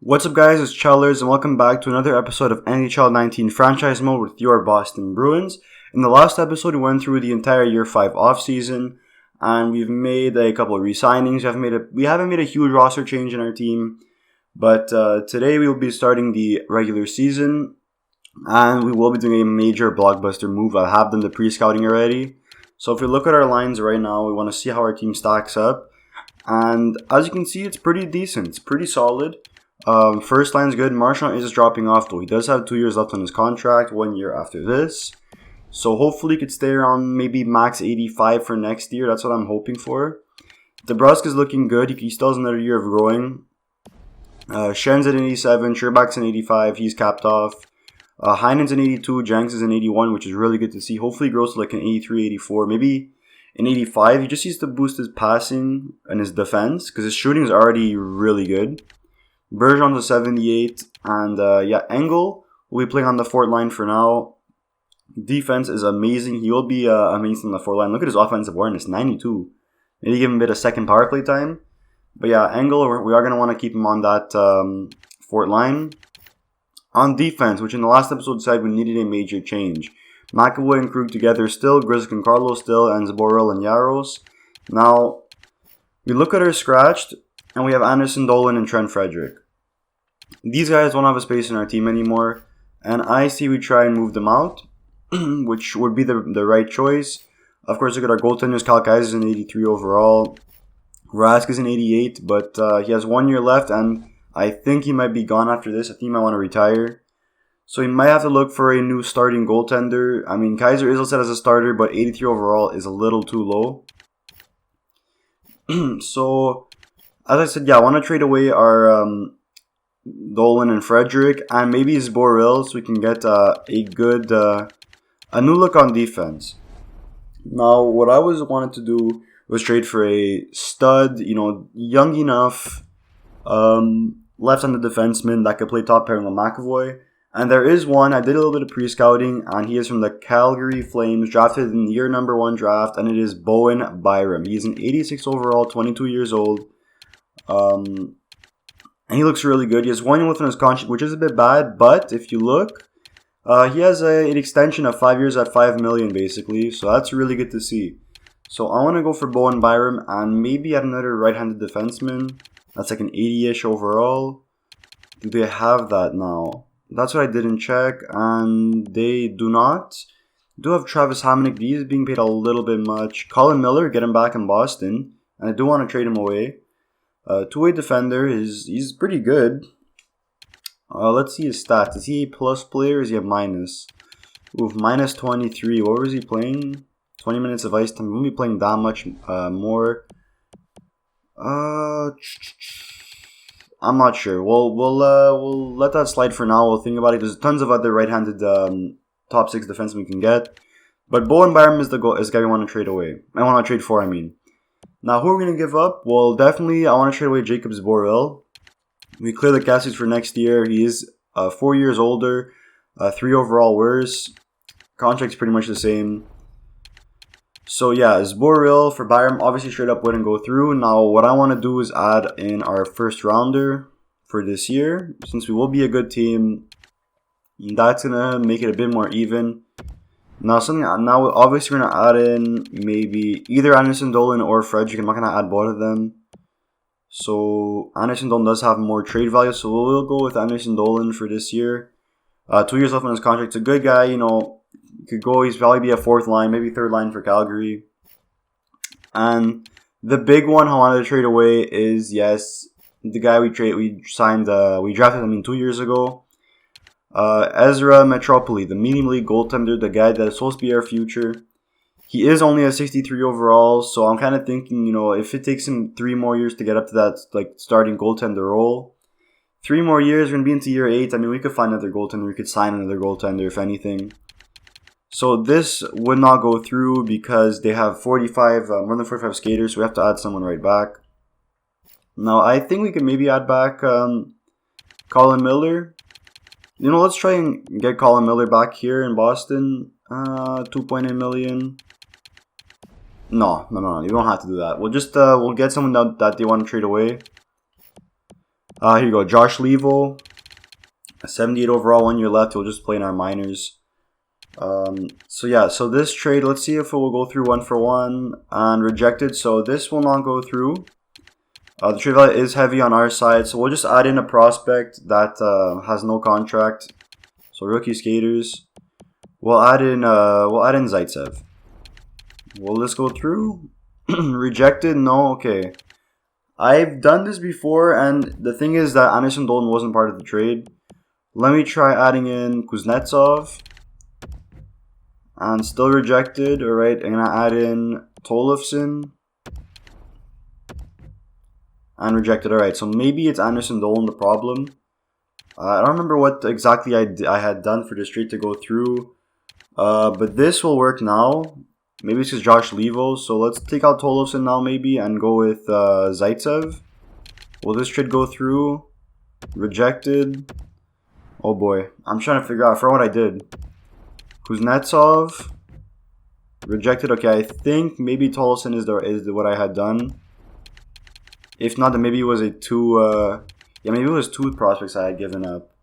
What's up guys, it's Chellers and welcome back to another episode of NHL 19 Franchise Mode with your Boston Bruins. In the last episode we went through the entire Year 5 offseason and we've made a couple of re-signings. We haven't made a huge roster change in our team, but today we will be starting the regular season and we will be doing a major blockbuster move. I have done the pre-scouting already. So if we look at our lines right now, we want to see how our team stacks up. And as you can see, it's pretty decent. It's pretty solid. First line's good. Marchand is dropping off though. He does have 2 years left on his contract, 1 year after this. So hopefully he could stay around maybe max 85 for next year. That's what I'm hoping for. DeBrusk is looking good. He still has another year of growing. Schen's at 87. Scherbak's at 85. He's capped off. Heinen's an 82. Jenks is an 81, which is really good to see. Hopefully he grows to like an 83, 84, maybe an 85. He just needs to boost his passing and his defense because his shooting is already really good. Bergeron's a 78, and Engel will be playing on the fourth line for now. Defense is amazing. He will be amazing on the fourth line. Look at his offensive awareness, 92. Maybe give him a bit of second power play time. But yeah, Engel, we are going to want to keep him on that fourth line. On defense, which in the last episode said we needed a major change. McAvoy and Krug together still, Grzelcyk and Carlos still, and Zboril and Yaros. Now, we look at our scratched, and we have Anderson Dolan and Trent Frederick. These guys don't have a space in our team anymore, and I see we try and move them out, which would be the right choice. Of course, look at our goaltenders. Kyle Kaiser's an 83 overall. Rask is an 88, but he has 1 year left, and I think he might be gone after this. I think he might want to retire. So he might have to look for a new starting goaltender. I mean, Kaiser is listed as a starter, but 83 overall is a little too low. So, as I said, I want to trade away our Dolan and Frederick, and maybe Zboril, so we can get a new look on defense. Now, what I wanted to do was trade for a stud, young enough, left-handed defenseman that could play top pairing with McAvoy. And there is one. I did a little bit of pre-scouting, and he is from the Calgary Flames, drafted in the year number 1 draft, and it is Bowen Byram. He's an 86 overall, 22 years old. And he looks really good. He has 1 year left on his contract, which is a bit bad, but if you look, he has an extension of 5 years at $5 million, basically, so that's really good to see. So I want to go for Bowen Byram and maybe add another right-handed defenseman. That's like an 80-ish overall. Do they have that now? That's what I didn't check, and they do not. They do have Travis Hamonic, but he's being paid a little bit much. Colin Miller, get him back in Boston, and I do want to trade him away. Two-way defender, he's pretty good. Let's see his stats. Is he a plus player or is he a minus? Oof, minus 23. What was he playing? 20 minutes of ice time. Won't be playing that much more. I'm not sure. We'll let that slide for now. We'll think about it. There's tons of other right-handed top 6 defensemen we can get. But Bowen Byram is the guy we want to trade away. I want to trade for, I mean. Now, who are we going to give up? Well, definitely, I want to trade away Jacob Zboril. We clear the cap space for next year. He is 4 years older, 3 overall worse. Contract's pretty much the same. So, yeah, Zboril for Byram, obviously straight up wouldn't go through. Now, what I want to do is add in our first rounder for this year. Since we will be a good team, that's going to make it a bit more even. Now, obviously, we're going to add in maybe either Anderson Dolan or Frederick. I'm not going to add both of them. So, Anderson Dolan does have more trade value, so we'll go with Anderson Dolan for this year. 2 years left on his contract. It's a good guy, could go. He's probably be a 4th line, maybe 3rd line for Calgary. And the big one I wanted to trade away is, the guy we drafted 2 years ago. Ezra Metropoli, the medium league goaltender, the guy that is supposed to be our future. He is only a 63 overall, so I'm kind of thinking, if it takes him 3 more years to get up to that starting goaltender role, 3 more years, we're going to be into year 8. I mean, we could find another goaltender. We could sign another goaltender, if anything. So this would not go through because they have more than 45 skaters, so we have to add someone right back. Now, I think we could maybe add back Colin Miller. Let's try and get Colin Miller back here in Boston. 2.8 million. No. You don't have to do that. We'll just we'll get someone that they want to trade away. Here you go, Josh Levo. 78 overall, 1 year left. He'll just play in our minors. So yeah, so this trade, let's see if it will go through 1-for-1 and rejected. So this will not go through. The trade value is heavy on our side, so we'll just add in a prospect that has no contract. So rookie skaters. We'll add in Zaitsev. Will this go through? Rejected? No. Okay. I've done this before, and the thing is that Anderson Dolan wasn't part of the trade. Let me try adding in Kuznetsov. And still rejected. Alright, I'm gonna add in Tolofsson. And rejected. Alright, so maybe it's Anderson Dolan the problem. I don't remember what exactly I had done for this trade to go through. But this will work now. Maybe it's just Josh Levo. So let's take out Tolofsson now maybe and go with Zaitsev. Will this trade go through? Rejected. Oh boy. I'm trying to figure out for what I did. Kuznetsov. Rejected. Okay, I think maybe Tolofsson is what I had done. If not, then maybe it was yeah, maybe it was 2 prospects I had given up.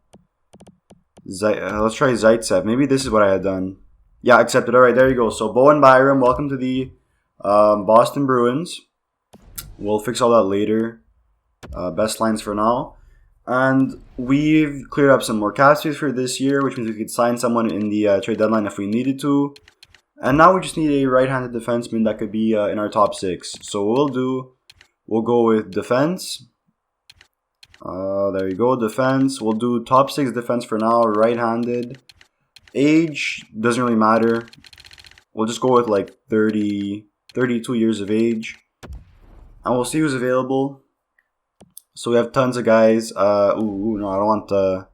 Let's try Zaitsev. Maybe this is what I had done. Yeah, accepted. Alright, there you go. So, Bowen Byram, welcome to the Boston Bruins. We'll fix all that later. Best lines for now. And we've cleared up some more cap space for this year, which means we could sign someone in the trade deadline if we needed to. And now we just need a right-handed defenseman that could be in our top 6. So, what we'll do, we'll go with defense. There you go, defense. We'll do top 6 defense for now, right-handed. Age, doesn't really matter. We'll just go with like 32 years of age. And we'll see who's available. So we have tons of guys. No, I don't want,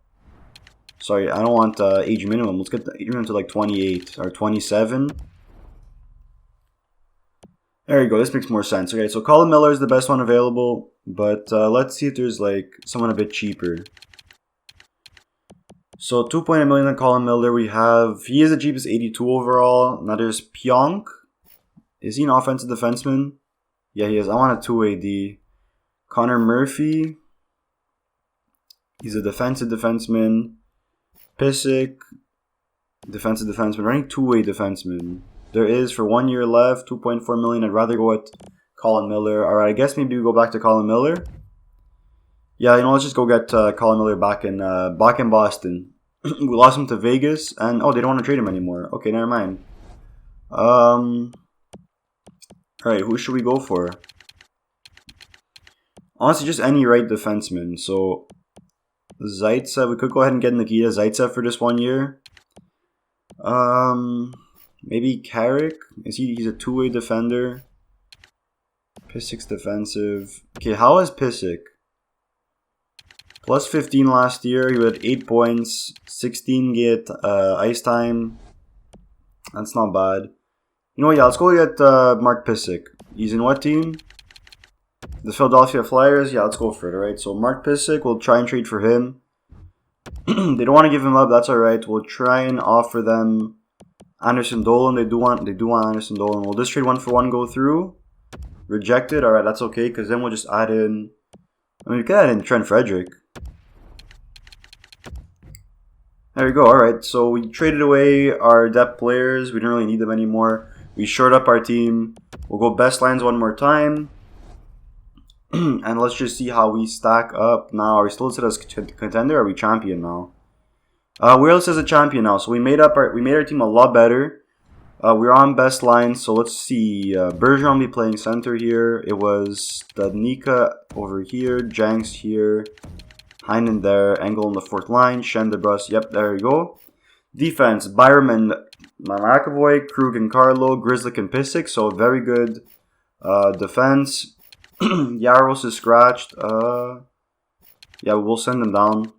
sorry, I don't want age minimum. Let's get the age minimum to like 28 or 27. There you go, this makes more sense. Okay, so Colin Miller is the best one available, but let's see if there's like someone a bit cheaper. So 2.8 million on Colin Miller. He is the cheapest 82 overall. Now there's Pionk. Is he an offensive defenseman? Yeah, he is. I want a 2-way D. Connor Murphy. He's a defensive defenseman. Pissick. Defensive defenseman. Running 2-way defenseman. There is for 1 year left, 2.4 million. I'd rather go with Colin Miller. Alright, I guess maybe we go back to Colin Miller. Yeah, you know, let's just go get Colin Miller back in Boston. We lost him to Vegas, and oh, they don't want to trade him anymore. Okay, never mind. Alright, who should we go for? Honestly, just any right defenseman. So, Zaitsev, we could go ahead and get Nikita Zaitsev for this 1 year. Maybe Carrick. He's a 2-way defender. Pissick's defensive. Okay, how is Pissick? Plus 15 last year. He had 8 points. 16 get ice time. That's not bad. You know what? Yeah, let's go get Mark Pissick. He's in what team? The Philadelphia Flyers. Yeah, let's go for it. Alright, so Mark Pissick, we'll try and trade for him. They don't want to give him up. That's alright. We'll try and offer them Anderson Dolan. They do want Anderson Dolan. Will this trade 1-for-1 go through? Rejected. Alright, that's okay, because then we'll just add in, I mean, we could add in Trent Frederick. There we go. Alright, so we traded away our depth players. We didn't really need them anymore. We shored up our team. We'll go best lines one more time. And let's just see how we stack up now. Are we still listed as contender, or are we champion now? We're listed as a champion now. So we made our team a lot better. We're on best lines. So let's see. Bergeron will be playing center here. It was Stadnika over here. Janks here. Heinen there. Engel on the 4th line. Shen DeBrus. Yep, there you go. Defense. Byram and McAvoy. Krug and Carlo. Grizzlick and Pissick. So very good defense. Yaros is scratched. Yeah, we'll send them down.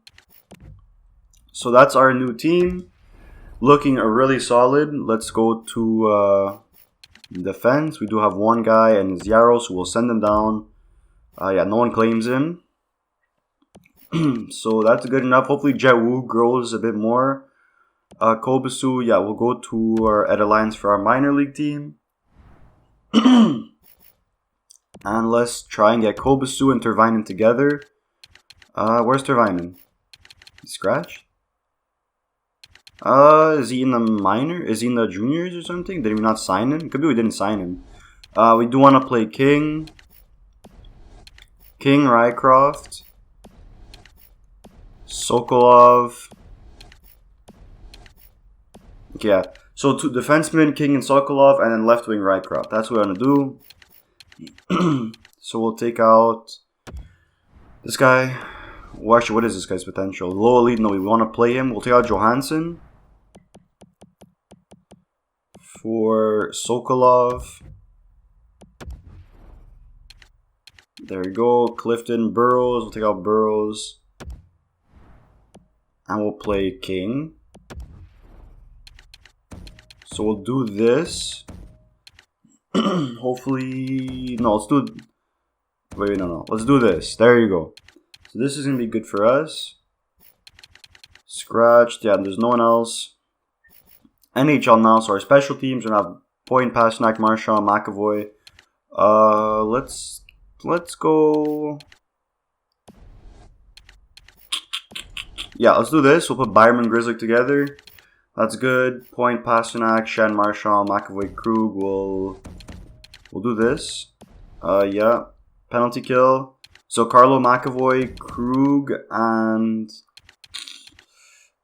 So that's our new team. Looking really solid. Let's go to defense. We do have one guy, and it's Yaros, so we'll send him down. Yeah, no one claims him. So that's good enough. Hopefully Jet Wu grows a bit more. Kobasu, yeah, we'll go to our Ed Alliance for our minor league team. And let's try and get Kobasu and Tervainen together. Where's Tervainen? Scratch? Is he in the minor? Is he in the juniors or something? Did we not sign him? Could be we didn't sign him. We do want to play King. King, Rycroft. Sokolov. Yeah. So two defensemen, King and Sokolov, and then left wing Rycroft. That's what we're gonna do. So we'll take out this guy. Well, actually, what is this guy's potential? Low elite. No, we want to play him. We'll take out Johansson for Sokolov. There we go. Clifton, Burrows. We'll take out Burrows. And we'll play King. So we'll do this. Hopefully... No, let's do... Wait, no. Let's do this. There you go. So this is going to be good for us. Scratched. Yeah, there's no one else. NHL now. So our special teams are going to have Point, Pasternak, Marchand, McAvoy. Let's go... Yeah, let's do this. We'll put Byram and Grizzly together. That's good. Point, Pasternak, Shen, Marchand, McAvoy, Krug. We'll do this. Yeah. Penalty kill. So Carlo, McAvoy, Krug, and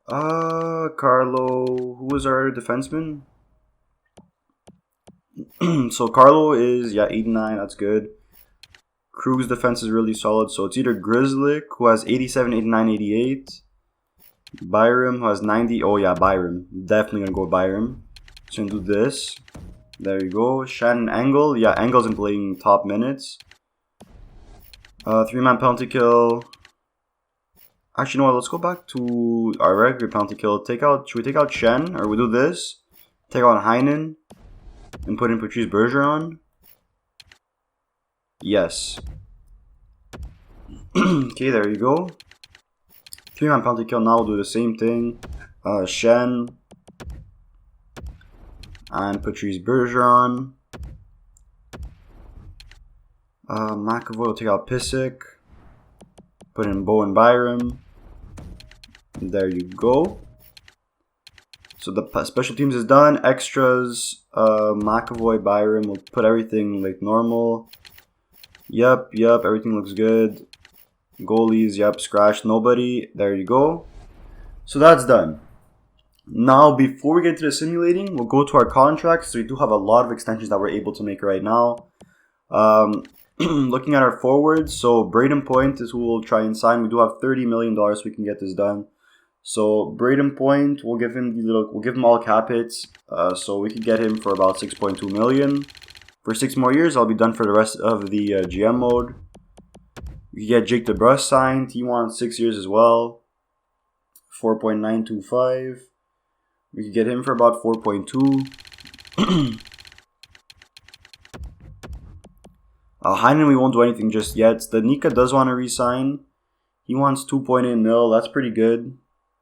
Carlo. Who was our defenseman? So Carlo is 89. That's good. Krug's defense is really solid. So it's either Grizzly, who has 87, 89, 88. Byram, who has 90. Oh yeah, Byram. Definitely gonna go Byram. So gonna do this. There you go. Shannon Engel. Yeah, Engel's in playing top minutes. 3-man penalty kill. Actually, you know what? Let's go back to our regular penalty kill. Should we take out Shen? Or we do this? Take out Heinen. And put in Patrice Bergeron. Yes. Okay, there you go. 3-man penalty kill. Now we'll do the same thing. Shen. And Patrice Bergeron. McAvoy will take out Pissick. Put in Bowen Byram. There you go. So the special teams is done. Extras. McAvoy, Byram. We'll put everything like normal. Yep. Everything looks good. Goalies. Yep. Scratch. Nobody. There you go. So that's done. Now, before we get into the simulating, we'll go to our contracts. So we do have a lot of extensions that we're able to make right now. Looking at our forwards, so Braden Point is who we'll try and sign. We do have $30 million so we can get this done. So Braden Point, we'll give him all cap hits. So we could get him for about $6.2 million. For 6 more years, I'll be done for the rest of the GM mode. We could get Jake DeBrusk signed. He wants 6 years as well. 4.925. We could get him for about 4.2. Heinen, we won't do anything just yet. Stanika does want to resign. He wants 2.8 mil. That's pretty good.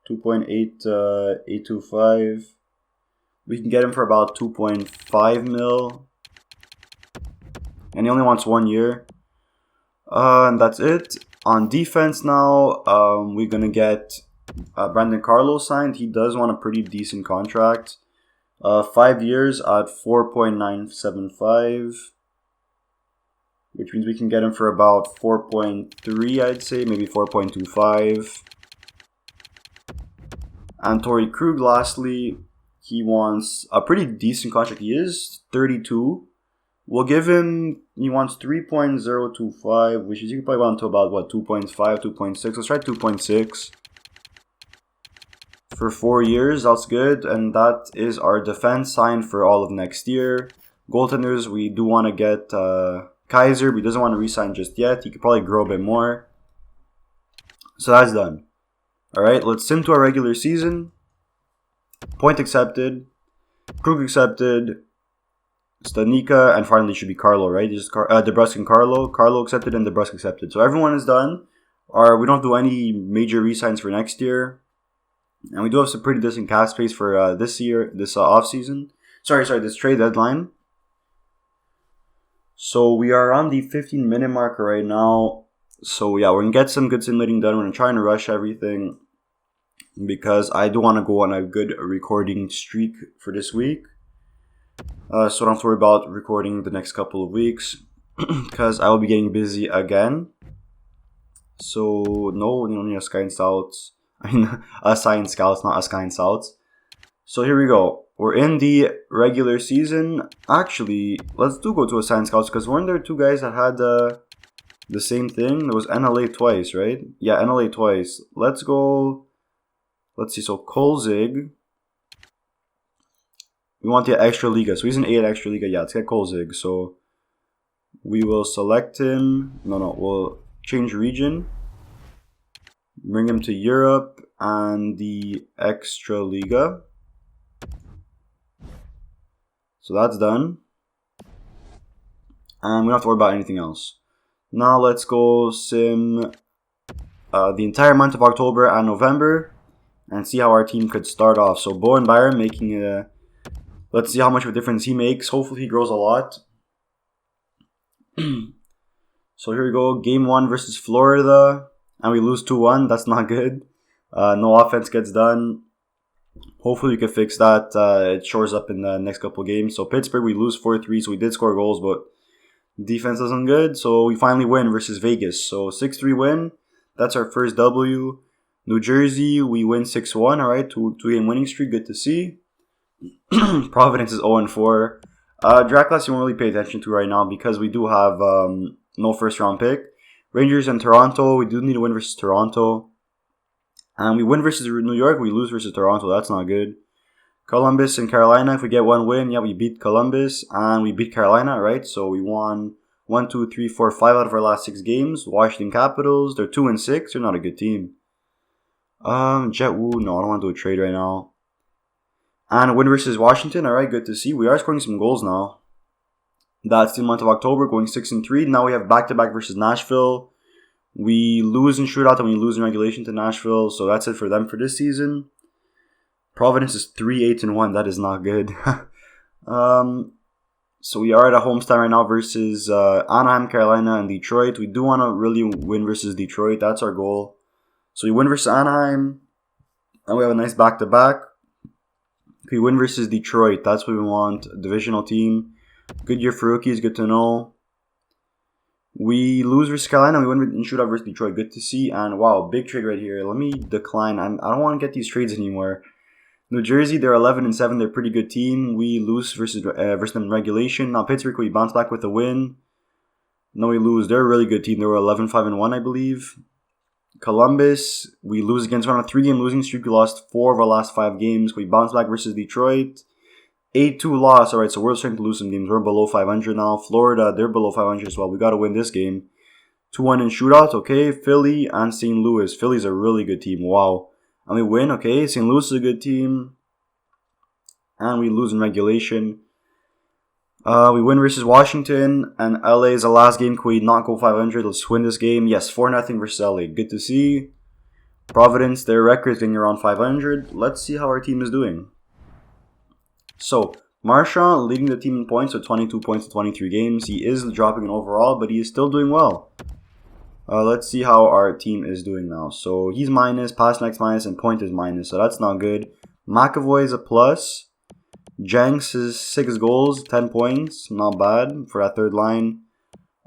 2.825. We can get him for about 2.5 mil. And he only wants 1 year. And that's it. On defense now, we're going to get Brandon Carlo signed. He does want a pretty decent contract. 5 years at 4.975. Which means we can get him for about 4.3, I'd say, maybe 4.25. And Torrey Krug, lastly, he wants a pretty decent contract. He is 32. We'll give him, he wants 3.025, which is, you can probably want to about, 2.5, 2.6. Let's try 2.6. For 4 years, that's good. And that is our defense signed for all of next year. Goaltenders, we do want to get... Kaiser, but he doesn't want to resign just yet. He could probably grow a bit more. So that's done. Alright, let's sim to our regular season. Point accepted. Krug accepted. Stanika, and finally should be Carlo, right? Just DeBrusk and Carlo. Carlo accepted and DeBrusk accepted. So everyone is done. We don't do any major resigns for next year. And we do have some pretty decent cap space for this offseason. This trade deadline. So we are on the 15-minute mark right now. So yeah, we're going to get some good simulating done. We're going to try and rush everything because I do want to go on a good recording streak for this week. So I don't have to worry about recording the next couple of weeks because I will be getting busy again. So no, need assign scouts. Assign scouts, not assign scouts. So here we go. We're in the regular season. Actually, let's go to assign scouts because weren't there two guys that had the same thing? There was NLA twice, right? Yeah, NLA twice. Let's go. Let's see. So Kolzig. We want the extra liga. So he's an 8 extra liga. Yeah, let's get Kolzig. So we will select him. No, we'll change region. Bring him to Europe and the extra liga. So that's done. And we don't have to worry about anything else. Now let's go sim the entire month of October and November and see how our team could start off. So Bo and Byron making a... Let's see how much of a difference he makes. Hopefully he grows a lot. So here we go. Game 1 versus Florida. And we lose 2-1. That's not good. No offense gets done. Hopefully we can fix that. It shores up in the next couple of games. So Pittsburgh, we lose 4-3. So we did score goals, but defense isn't good. So we finally win versus Vegas. So 6-3 win. That's our first W. New Jersey, we win 6-1. All right, two-game winning streak. Good to see. Providence is 0-4. Draft class you won't really pay attention to right now because we do have no first round pick. Rangers and Toronto, we do need to win versus Toronto. And we win versus New York, we lose versus Toronto. That's not good. Columbus and Carolina, if we get one win, yeah, we beat Columbus and we beat Carolina, right? So we won 1, 2, 3, 4, 5 out of our last 6 games. Washington Capitals, they're 2-6. They're not a good team. Jet Woo, no, I don't want to do a trade right now. And a win versus Washington, alright, good to see. We are scoring some goals now. That's the month of October, going 6-3. Now we have back-to-back versus Nashville. We lose in shootout and we lose in regulation to Nashville. So that's it for them for this season. Providence is 3-8-1. That is not good. So we are at a homestand right now versus Anaheim, Carolina, and Detroit. We do want to really win versus Detroit. That's our goal. So we win versus Anaheim. And we have a nice back-to-back. We win versus Detroit. That's what we want. A divisional team. Good year for rookies. Good to know. We lose versus Carolina. We win in shootout versus Detroit. Good to see. And wow, big trade right here. Let me decline. I don't want to get these trades anymore. New Jersey, they're 11-7. They're a pretty good team. We lose versus them in regulation. Now Pittsburgh, we bounce back with a win. No, we lose. They're a really good team. They were 11-5-1, I believe. Columbus, we lose against. We're on a 3-game losing streak. We lost 4 of our last 5 games. We bounce back versus Detroit. 8-2 loss. Alright, so we're starting to lose some games. We're below 500 now. Florida, they're below 500 as well. We got to win this game. 2-1 in shootout. Okay, Philly and St. Louis. Philly's a really good team. Wow. And we win. Okay, St. Louis is a good team. And we lose in regulation. We win versus Washington. And LA is the last game. Can we not go 500? Let's win this game. Yes, 4-0 versus LA. Good to see. Providence, their record is getting around 500. Let's see how our team is doing. So, Marchand leading the team in points with 22 points in 23 games. He is dropping in overall, but he is still doing well. Let's see how our team is doing now. So, he's minus, pass next minus, and point is minus. So, that's not good. McAvoy is a plus. Jenks is 6 goals, 10 points. Not bad for that third line.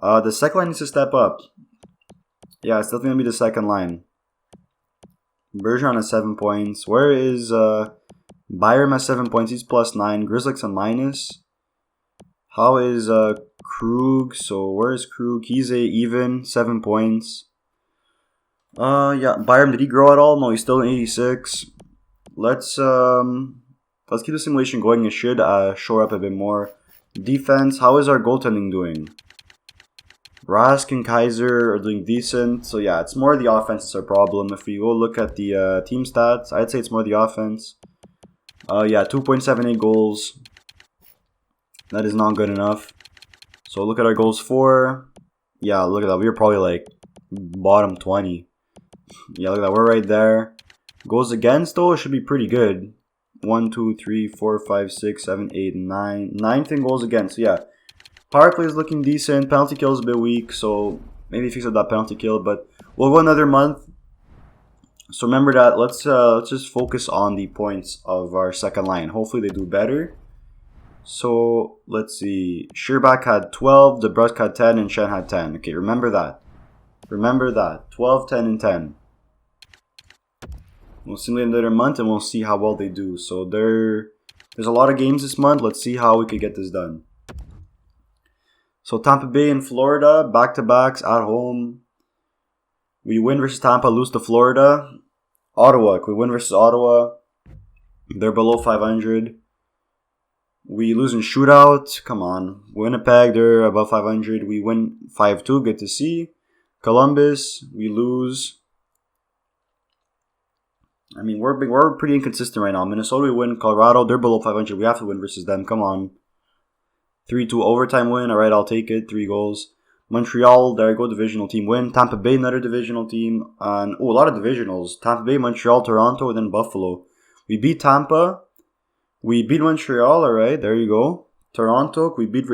The second line needs to step up. Yeah, it's definitely going to be the second line. Bergeron has 7 points. Where is... Byram has 7 points. He's plus 9. Grizzlick's a minus. How is Krug? So where is Krug? He's a even 7 points. Yeah. Byram, did he grow at all? No, he's still an 86. Let's keep the simulation going. It should shore up a bit more. Defense. How is our goaltending doing? Rask and Kaiser are doing decent. So yeah, it's more the offense is our problem. If we go look at the team stats, I'd say it's more the offense. Yeah, 2.78 goals. That is not good enough. So look at our goals for. Yeah, look at that. We were probably like bottom 20. Yeah, look at that. We're right there. Goals against, though, it should be pretty good. 1, 2, 3, 4, 5, 6, 7, 8, 9. 9 goals against. So yeah. Power play is looking decent. Penalty kill is a bit weak. So Maybe fix up that penalty kill, but we'll go another month. So remember that. Let's just focus on the points of our second line. Hopefully they do better. So let's see. Sherbak had 12, DeBrusk had 10, and Shen had 10. Okay, remember that. Remember that. 12, 10, and 10. We'll simulate another month and we'll see how well they do. So there's a lot of games this month. Let's see how we could get this done. So Tampa Bay and Florida, back-to-backs at home. We win versus Tampa, lose to Florida. Ottawa, we win versus Ottawa. They're below 500. We lose in shootout. Come on. Winnipeg, they're above 500. We win 5-2. Good to see. Columbus, we lose. I mean, we're pretty inconsistent right now. Minnesota, we win. Colorado, they're below 500. We have to win versus them. Come on. 3-2 overtime win. All right, I'll take it. 3 goals. Montreal, there you go, divisional team win. Tampa Bay, another divisional team. And a lot of divisionals. Tampa Bay, Montreal, Toronto, and then Buffalo. We beat Tampa. We beat Montreal. All right, there you go. Toronto, we beat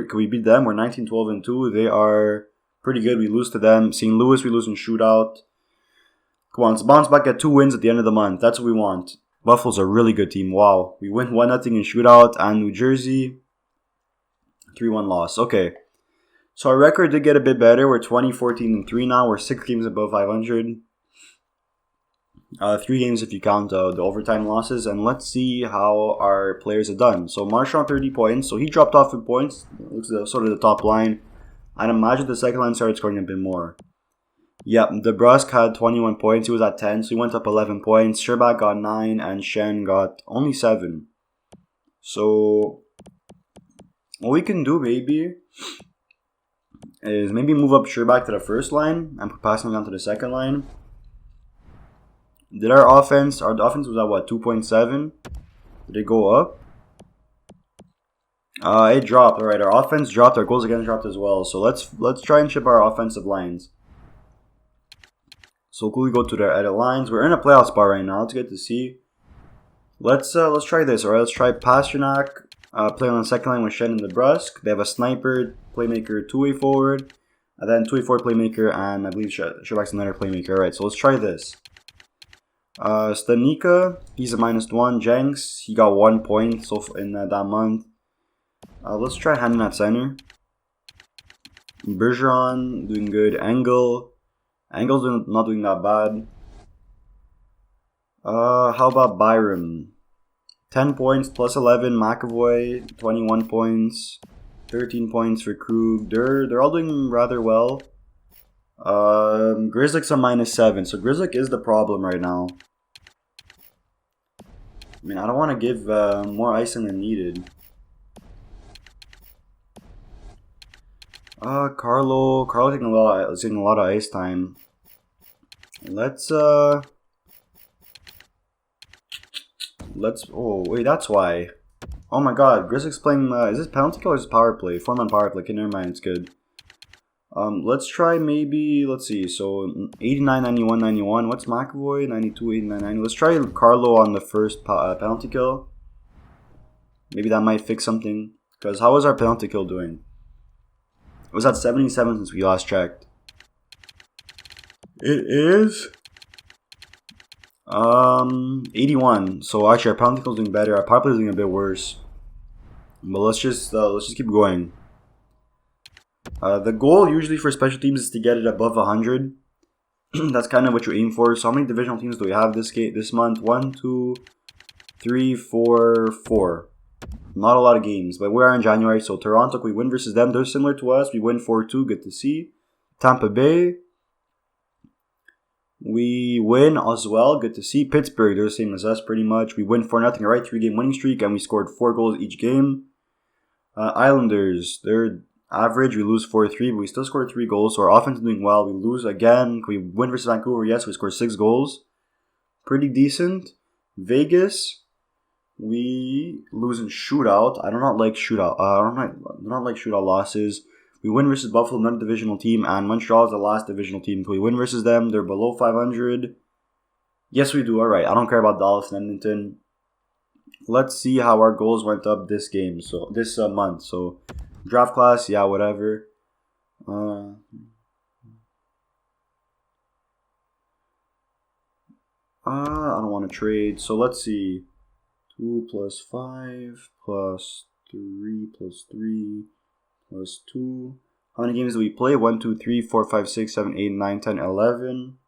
them? We're 19-12-2. They are pretty good. We lose to them. St. Louis, we lose in shootout. Come on, let's bounce back at 2 wins at the end of the month. That's what we want. Buffalo's a really good team. Wow. We win 1-0 in shootout. And New Jersey, 3-1 loss. Okay. So our record did get a bit better. We're 20-14-3 now. We're 6 games above 500. 3 games if you count the overtime losses. And let's see how our players have done. So Marchand 30 points. So he dropped off in points. Looks sort of the top line. I'd imagine the second line started scoring a bit more. Yep, DeBrusk had 21 points. He was at 10, so he went up 11 points. Sherbak got 9, and Shen got only 7. So what we can do maybe is maybe move up Sherbak to the first line and pass him down to the second line. Did our offense was at what, 2.7? Did it go up? It dropped. Alright, our offense dropped, our goals against dropped as well. So let's try and ship our offensive lines. So we go to the edit lines. We're in a playoff spot right now. It's good to see. Let's try this. Alright, let's try Pasternak playing on the second line with Shen and DeBrusk. They have a sniper, playmaker, two-way forward, and then two-way forward playmaker, and I believe Sherbak's another playmaker. Alright, so let's try this. Stanika, he's a -1. Jenks, he got 1 point in that month. Let's try Hannon at center. Bergeron, doing good. Engel's not doing that bad. How about Byram? 10 points plus 11. McAvoy, 21 points. 13 points for Krug. They're all doing rather well. Grzelcyk's a -7. So Grzelcyk is the problem right now. I mean, I don't want to give more icing than needed. Carlo taking a lot of ice time. Let's oh wait, that's why. Oh my god, Grzelcyk's playing is this penalty kill or is this power play? 4-man power play. Okay, never mind, it's good. Let's try maybe, let's see, so 89, 91, 91. What's McAvoy? 92, 89, 90. Let's try Carlo on the first penalty kill. Maybe that might fix something. Because how is our penalty kill doing? It was at 77 since we last checked. It is 81. So actually our penalty kill is doing better. Our power play is doing a bit worse. But let's just keep going. The goal usually for special teams is to get it above 100. That's kind of what you aim for. So how many divisional teams do we have this month? 1, 2, 3, 4, 4. Not a lot of games, but we are in January. So Toronto, we win versus them. They're similar to us. We win 4-2. Good to see. Tampa Bay, we win as well. Good to see. Pittsburgh, they're the same as us pretty much. We win 4-0. Right, 3-game winning streak, and we scored 4 goals each game. Islanders, they're average. We lose 4-3, but we still scored 3 goals. So our offense is doing well. We lose again. We win versus Vancouver. Yes, we scored 6 goals. Pretty decent. Vegas, we lose in shootout. I do not like shootout. I do not like shootout losses. We win versus Buffalo, another divisional team, and Montreal is the last divisional team. We win versus them. They're below 500. Yes, we do. All right. I don't care about Dallas and Edmonton. Let's see how our goals went up this game. So this month. So draft class, yeah, whatever. I don't want to trade. So let's see. 2 plus 5 plus 3 plus 3 plus 2. How many games do we play? 1, 2, 3, 4, 5, 6, 7, 8, 9, 10, 11.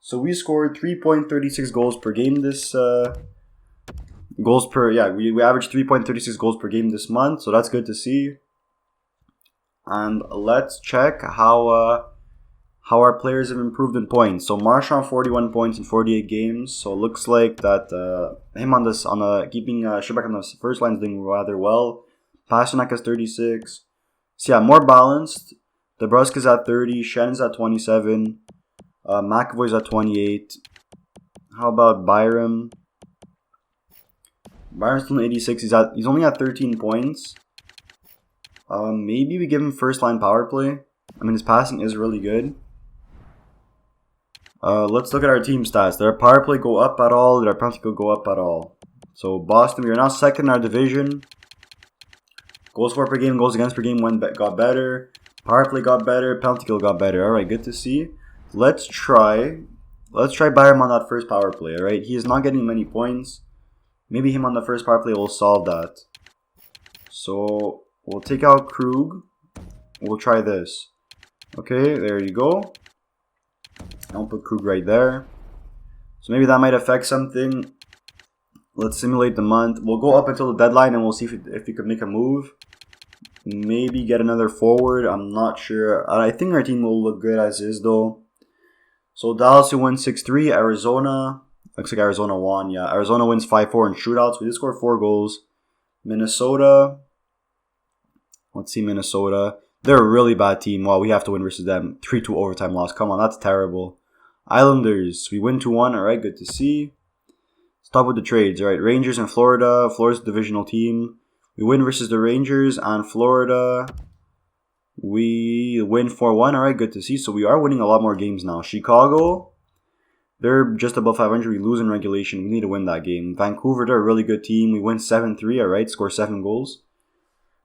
So we scored 3.36 goals per game this we averaged 3.36 goals per game this month, so that's good to see. And let's check how our players have improved in points. So Marchand 41 points in 48 games. So it looks like that him keeping Sherbak on the first line is doing rather well. Pasternak has 36. So yeah, more balanced. DeBrusk at 30. Shannon's at 27. McAvoy's at 28. How about Byram? Byram's still 86. He's only at 13 points. Maybe we give him first line power play. I mean, his passing is really good. Let's look at our team stats. Did our power play go up at all? Did our penalty kill go up at all? So Boston, we are now second in our division. Goals for per game, goals against per game got better. Power play got better. Penalty kill got better. All right, good to see. Let's try Byram on that first power play. All right, he is not getting many points. Maybe him on the first power play will solve that. So we'll take out Krug. We'll try this. Okay, there you go. I'll put Krug right there. So maybe that might affect something. Let's simulate the month. We'll go up until the deadline and we'll see if we could make a move. Maybe get another forward. I'm not sure. I think our team will look good as is though. So Dallas won 6-3. Arizona. Looks like Arizona won. Yeah, Arizona wins 5-4 in shootouts. We did score 4 goals. Minnesota. Let's see Minnesota. They're a really bad team. Well, we have to win versus them. 3-2 overtime loss. Come on, that's terrible. Islanders. We win 2-1. All right, good to see. Let's talk with the trades. All right, Rangers and Florida. Florida's a divisional team. We win versus the Rangers and Florida. We win 4-1. All right, good to see. So we are winning a lot more games now. Chicago. They're just above 500. We lose in regulation. We need to win that game. Vancouver, they're a really good team. We win 7-3. All right, score 7 goals.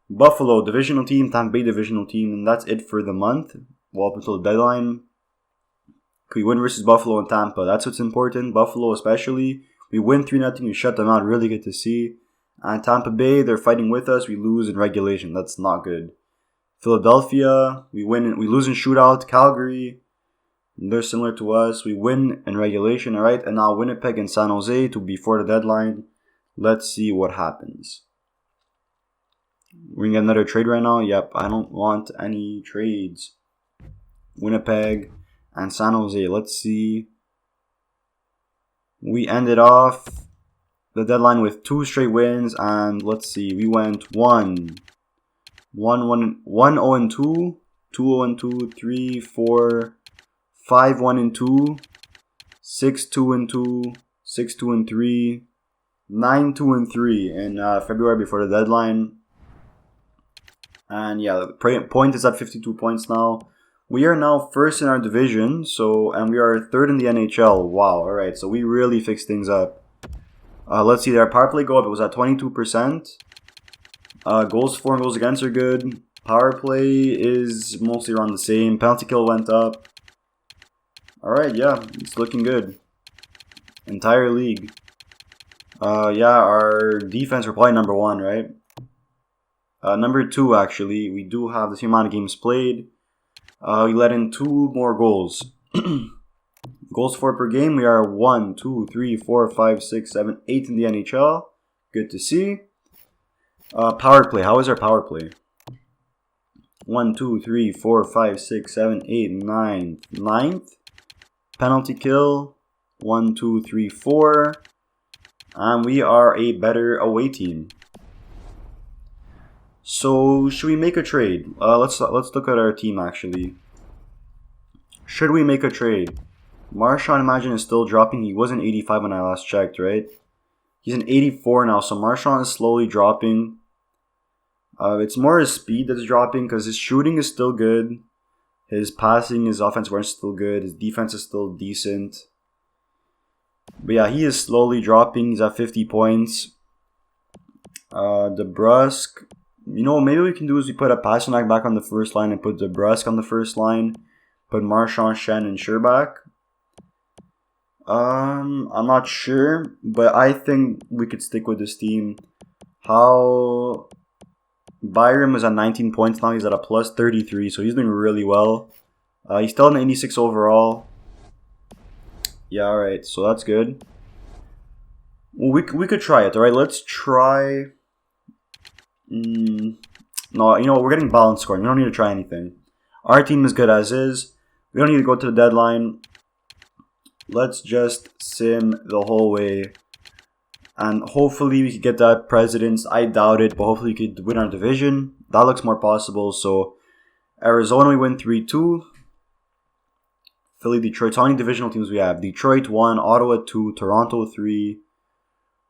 Buffalo, divisional team. Tampa Bay, divisional team. And that's it for the month. Well, up until the deadline. We win versus Buffalo and Tampa. That's what's important. Buffalo especially. We win 3-0. We shut them out. Really good to see. And Tampa Bay, they're fighting with us. We lose in regulation. That's not good. Philadelphia, we lose in shootout. Calgary, they're similar to us. We win in regulation, all right? And now Winnipeg and San Jose to before the deadline. Let's see what happens. We're going to get another trade right now. Yep, I don't want any trades. Winnipeg and San Jose. Let's see. We ended off the deadline with 2 straight wins. And let's see. We went 1-0-2, 2-0-2, 3-4, 5-1-2, 6-2-2, 6-2-3, 9-2-3 in February before the deadline. And yeah, the point is at 52 points now. We are now first in our division, and we are third in the NHL. Wow, all right, so we really fixed things up. Let's see, our power play go up. It was at 22%. Goals for and goals against are good. Power play is mostly around the same. Penalty kill went up. Alright, yeah, it's looking good. Entire league. Yeah, our defense, we're probably number 1, right? Number 2, actually. We do have the same amount of games played. We let in 2 more goals. Goals for per game, we are 1, 2, 3, 4, 5, 6, 7, 8 in the NHL. Good to see. Power play. How is our power play? 1, 2, 3, 4, 5, 6, 7, 8, 9. 9th. Penalty kill. 1, 2, 3, 4. And we are a better away team. So, should we make a trade? Let's look at our team, actually. Should we make a trade? Marchand, imagine, is still dropping. He was an 85 when I last checked, right? He's an 84 now, so Marchand is slowly dropping. It's more his speed that's dropping because his shooting is still good. His passing, his offense is still good. His defense is still decent. But yeah, he is slowly dropping. He's at 50 points. DeBrusk. You know, maybe we can do is we put a Pasternak back on the first line and put DeBrusk on the first line. Put Marchand, Shen, and Sherbak. I'm not sure, but I think we could stick with this team. How Byram is at 19 points now. He's at a plus 33, so he's doing really well. He's still an 86 overall. Yeah, alright, so that's good. Well, we could try it, alright? Let's try... No, you know what? We're getting balanced scoring. We don't need to try anything. Our team is good as is. We don't need to go to the deadline. Let's just sim the whole way. And hopefully we could get that Presidents. I doubt it, but hopefully we could win our division. That looks more possible. So, Arizona, we win 3-2. Philly, Detroit. So how many divisional teams we have? Detroit 1, Ottawa 2, Toronto 3,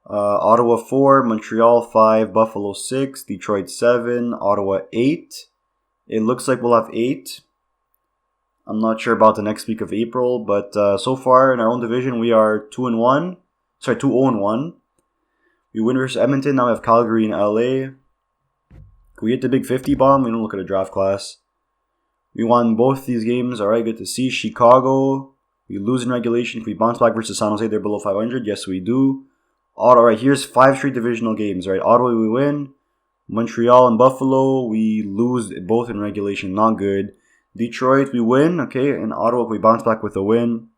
Ottawa 4, Montreal 5, Buffalo 6, Detroit 7, Ottawa 8. It looks like we'll have 8. I'm not sure about the next week of April, but so far in our own division we are 2-1. Sorry, 2-0-1. We win versus Edmonton. Now we have Calgary and LA. Can we hit the big 50 bomb? We don't look at a draft class. We won both these games. Alright, good to see. Chicago. We lose in regulation. If we bounce back versus San Jose, they're below 500. Yes, we do. Alright, here's 5 straight divisional games. Right, Ottawa, we win. Montreal and Buffalo, we lose both in regulation. Not good. Detroit, we win. Okay, and Ottawa, we bounce back with a win.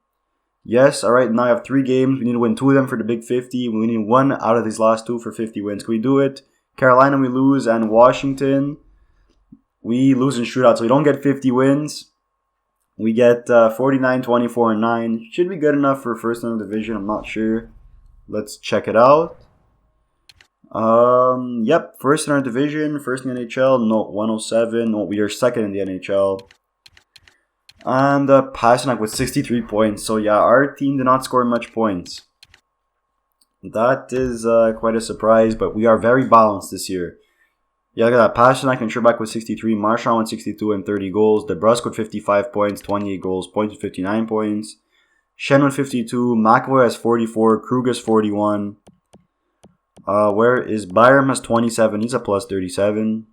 Yes, alright, now I have 3 games. We need to win 2 of them for the big 50. We need 1 out of these last 2 for 50 wins. Can we do it? Carolina, we lose. And Washington... we lose in shootout, so we don't get 50 wins. We get 49, 24, and 9. Should be good enough for first in the division. I'm not sure. Let's check it out. Yep, first in our division, first in the NHL. No, 107. No, we are second in the NHL. And Pasternak with 63 points. So yeah, our team did not score much points. That is quite a surprise, but we are very balanced this year. Yeah, look at that. Pasternak and Trebek with 63. Marchand with 62 and 30 goals. DeBrusk with 55 points, 28 goals. Points with 59 points. Shen with 52. McAvoy has 44. Krug has 41. Where is Byram has 27. He's a plus 37.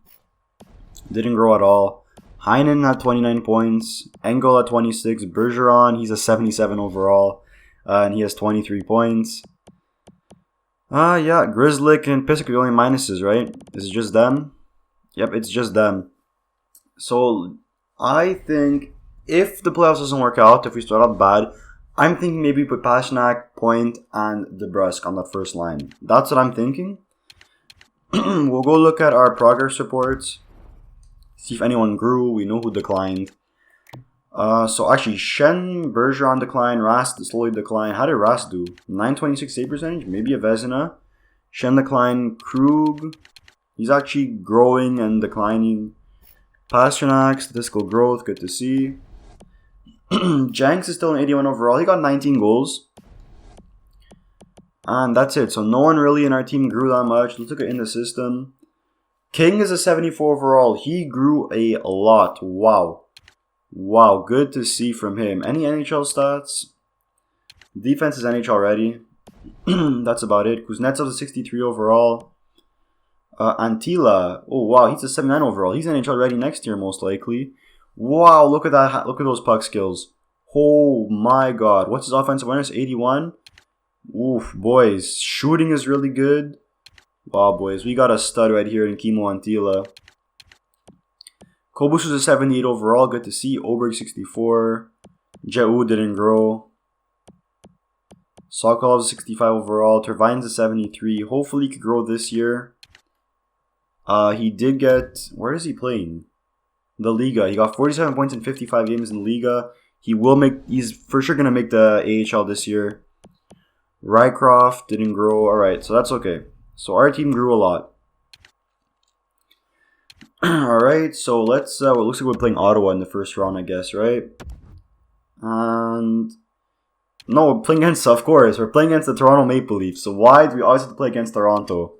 Didn't grow at all. Heinen at 29 points. Engel at 26. Bergeron, he's a 77 overall. And he has 23 points. Yeah, Grizzlick and Pissick are the only minuses, right? Is it just them? Yep, it's just them. So, I think if the playoffs doesn't work out, if we start out bad, I'm thinking maybe put Pasternak, Point, and DeBrusk on that first line. That's what I'm thinking. We'll go look at our progress reports. See if anyone grew. We know who declined. So actually, Shen, Bergeron declined, Rast slowly declined. How did Rast do? 926 save percentage? Maybe a Vezina. Shen declined. Krug, he's actually growing and declining. Pasternak, statistical growth, good to see. Jenks is still an 81 overall. He got 19 goals. And that's it. So no one really in our team grew that much. Let's look at in the system. King is a 74 overall. He grew a lot. Wow. Wow, good to see from him. Any NHL stats? Defense is NHL ready. That's about it. Kuznetsov's a 63 overall. Antila. Oh, wow, he's a 79 overall. He's NHL ready next year, most likely. Wow, look at that. Look at those puck skills. Oh, my God. What's his offensive awareness? 81? Oof, boys. Shooting is really good. Wow, boys. We got a stud right here in Kimo Antila. Kobus was a 78 overall. Good to see. Oberg 64. Jau didn't grow. Sokolov 65 overall. Tervine's a 73. Hopefully he could grow this year. He did get... where is he playing? The Liga. He got 47 points in 55 games in the Liga. He will make... he's for sure going to make the AHL this year. Rycroft didn't grow. Alright, so that's okay. So our team grew a lot. Alright, so let's... well, it looks like we're playing Ottawa in the first round, I guess, right? And... no, we're playing against... of course, we're playing against the Toronto Maple Leafs. So why do we always have to play against Toronto?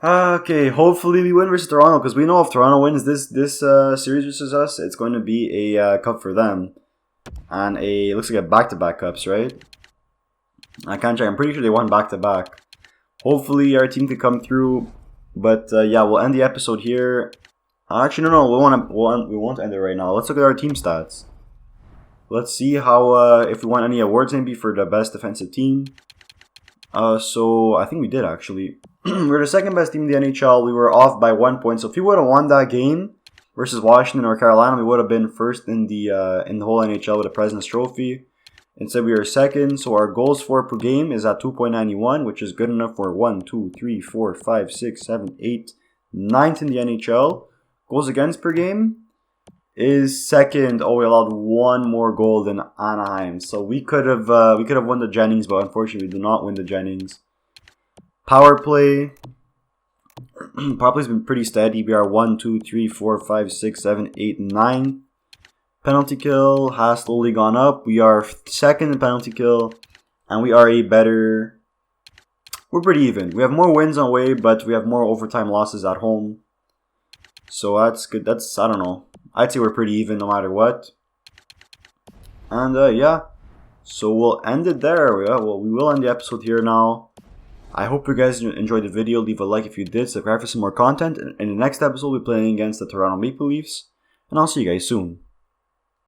Okay, hopefully we win versus Toronto, because we know if Toronto wins this series versus us, it's going to be a cup for them. And it looks like a back-to-back cups, right? I can't check. I'm pretty sure they won back-to-back. Hopefully our team could come through. But yeah, we'll end the episode here. Actually, no, we won't end it right now. Let's look at our team stats. let's see how if we won any awards maybe for the best defensive team. So I think we did actually. We're the second best team in the NHL. We were off by 1 point. So if we would have won that game versus Washington or Carolina, we would have been first in the whole NHL with a President's Trophy. Instead, we are second. So our goals for per game is at 2.91, which is good enough for 1, 2, 3, 4, 5, 6, 7, 8, 9th in the NHL. Goals against per game is second. Oh, we allowed one more goal than Anaheim. So we could have won the Jennings, but unfortunately we did not win the Jennings. Power play. Power play's been pretty steady. We are 1, 2, 3, 4, 5, 6, 7, 8, 9. Penalty kill has slowly gone up. We are second in penalty kill, and we are we're pretty even. We have more wins on away, but we have more overtime losses at home. So that's good. I don't know. I'd say we're pretty even no matter what. And yeah, so we'll end it there. Yeah, well, we will end the episode here now. I hope you guys enjoyed the video. Leave a like if you did. Subscribe for some more content. In the next episode, we'll be playing against the Toronto Maple Leafs. And I'll see you guys soon.